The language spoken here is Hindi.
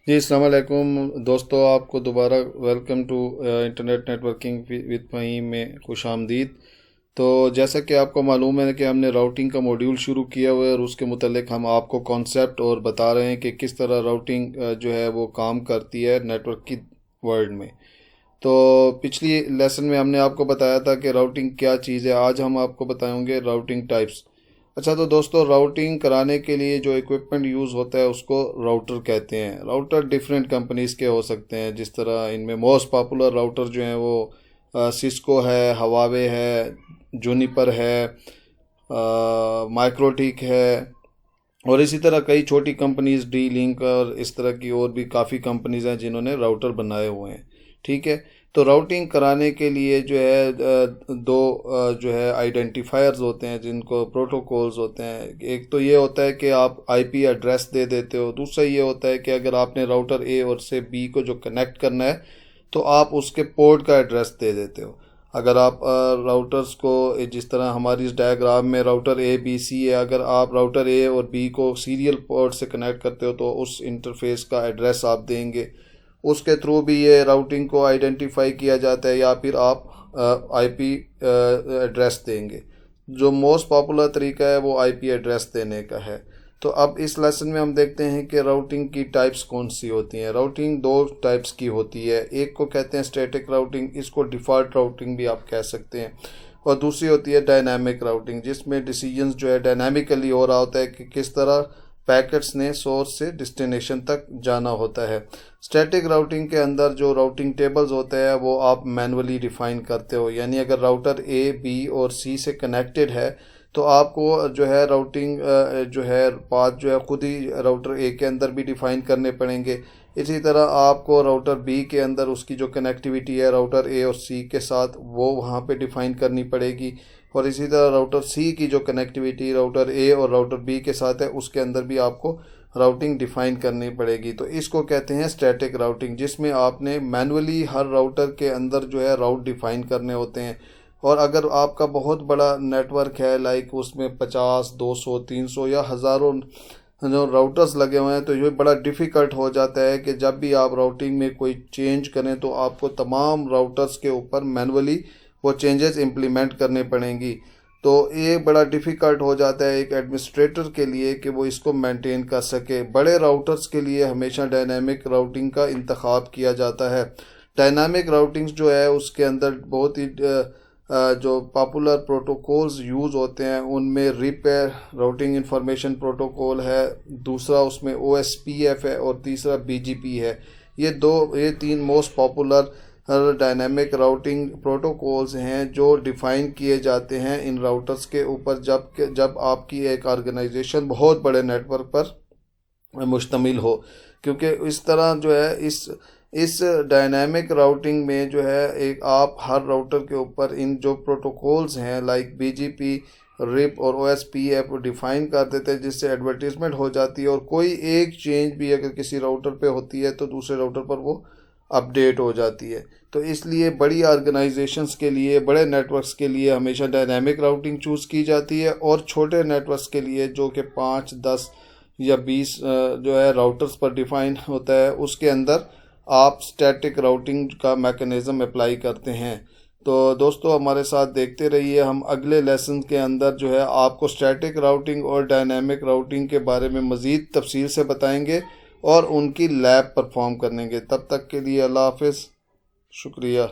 जी अस्सलाम वालेकुम दोस्तों, आपको दोबारा welcome to internet networking with me में खुश आमदीद। तो जैसा कि आपको मालूम है कि हमने राउटिंग का मॉड्यूल शुरू किया हुआ है और उसके मुतालिक हम आपको कॉन्सेप्ट और बता रहे हैं कि किस तरह राउटिंग जो है वो काम करती है नेटवर्क की वर्ल्ड में। तो पिछली लेसन में हमने आपको बताया था कि राउटिंग क्या चीज़ है। आज हम आपको बताएंगे राउटिंग टाइप्स। अच्छा, तो दोस्तों राउटिंग कराने के लिए जो इक्विपमेंट यूज़ होता है उसको राउटर कहते हैं। राउटर डिफरेंट कंपनीज के हो सकते हैं, जिस तरह इनमें मोस्ट पॉपुलर राउटर जो हैं वो सिस्को है, हवावे है, जूनिपर है, माइक्रोटिक है, और इसी तरह कई छोटी कंपनीज डी लिंक और इस तरह की और भी काफ़ी कंपनीज हैं जिन्होंने राउटर बनाए हुए हैं। ठीक है। तो राउटिंग कराने के लिए जो है दो जो है आइडेंटिफायर्स होते हैं, जिनको प्रोटोकॉल्स होते हैं। एक तो ये होता है कि आप आईपी एड्रेस दे देते हो। दूसरा ये होता है कि अगर आपने राउटर ए और से बी को जो कनेक्ट करना है तो आप उसके पोर्ट का एड्रेस दे देते हो। अगर आप राउटर्स को जिस तरह हमारी इस डायग्राम में राउटर ए बी सी है, अगर आप राउटर ए और बी को सीरियल पोर्ट से कनेक्ट करते हो तो उस इंटरफेस का एड्रेस आप देंगे। उसके थ्रू भी ये राउटिंग को आइडेंटिफाई किया जाता है, या फिर आप आईपी एड्रेस देंगे। जो मोस्ट पॉपुलर तरीका है वो आईपी एड्रेस देने का है। तो अब इस लेसन में हम देखते हैं कि राउटिंग की टाइप्स कौन सी होती हैं। राउटिंग दो टाइप्स की होती है। एक को कहते हैं स्टैटिक राउटिंग, इसको डिफ़ॉल्ट राउटिंग भी आप कह सकते हैं। और दूसरी होती है डायनामिक राउटिंग, जिसमें डिसीजंस जो है डायनामिकली हो रहा होता है कि किस तरह पैकेट्स ने सोर्स से डेस्टिनेशन तक जाना होता है। स्टैटिक राउटिंग के अंदर जो राउटिंग टेबल्स होते हैं वो आप मैनुअली डिफाइन करते हो। यानी अगर राउटर ए बी और सी से कनेक्टेड है तो आपको जो है राउटिंग जो है पाथ जो है खुद ही राउटर ए के अंदर भी डिफाइन करने पड़ेंगे। इसी तरह आपको राउटर बी के अंदर उसकी जो कनेक्टिविटी है राउटर ए और सी के साथ वो वहाँ पे डिफाइन करनी पड़ेगी। और इसी तरह राउटर सी की जो कनेक्टिविटी राउटर ए और राउटर बी के साथ है उसके अंदर भी आपको राउटिंग डिफाइन करनी पड़ेगी। तो इसको कहते हैं स्टैटिक राउटिंग, जिसमें आपने मैनुअली हर राउटर के अंदर जो है राउट डिफाइन करने होते हैं। और अगर आपका बहुत बड़ा नेटवर्क है, लाइक उसमें 50, 200, 300 या हज़ारों जो राउटर्स लगे हुए हैं, तो ये बड़ा डिफ़िकल्ट हो जाता है कि जब भी आप राउटिंग में कोई चेंज करें तो आपको तमाम राउटर्स के ऊपर मैनुअली वो चेंजेस इम्प्लीमेंट करने पड़ेंगी। तो ये बड़ा डिफ़िकल्ट हो जाता है एक एडमिनिस्ट्रेटर के लिए कि वो इसको मेंटेन कर सके। बड़े राउटर्स के लिए हमेशा डायनामिक राउटिंग का इंतखाब किया जाता है। डायनामिक राउटिंग्स जो है उसके अंदर बहुत ही जो पॉपुलर प्रोटोकॉल्स यूज़ होते हैं उनमें रिप है, राउटिंग इंफॉर्मेशन प्रोटोकॉल है, दूसरा उसमें OSPF है और तीसरा BGP है। ये तीन most popular dynamic routing protocols हैं जो डिफ़ाइन किए जाते हैं इन राउटर्स के ऊपर जब आपकी एक ऑर्गेनाइजेशन बहुत बड़े नेटवर्क पर मुश्तमिल हो। क्योंकि इस तरह जो है इस डायनामिक राउटिंग में जो है एक आप हर राउटर के ऊपर इन जो प्रोटोकॉल्स हैं लाइक BGP, रिप और OSPF डिफ़ाइन कर देते हैं, जिससे एडवर्टीजमेंट हो जाती है और कोई एक चेंज भी अगर किसी राउटर पे होती है तो दूसरे राउटर पर वो अपडेट हो जाती है। तो इसलिए बड़ी ऑर्गेनाइजेशंस के लिए, बड़े नेटवर्क्स के लिए हमेशा डायनामिक राउटिंग चूज़ की जाती है। और छोटे नेटवर्क्स के लिए जो कि 5, 10 या 20 जो है राउटर्स पर डिफ़ाइन होता है, उसके अंदर आप स्टैटिक राउटिंग का मैकेनिज़्म अप्लाई करते हैं। तो दोस्तों हमारे साथ देखते रहिए, हम अगले लेसन के अंदर जो है आपको स्टैटिक राउटिंग और डायनामिक राउटिंग के बारे में मज़ीद तफसील से बताएंगे और उनकी लैब परफॉर्म करेंगे। तब तक के लिए अल्लाह हाफ़िज़, शुक्रिया।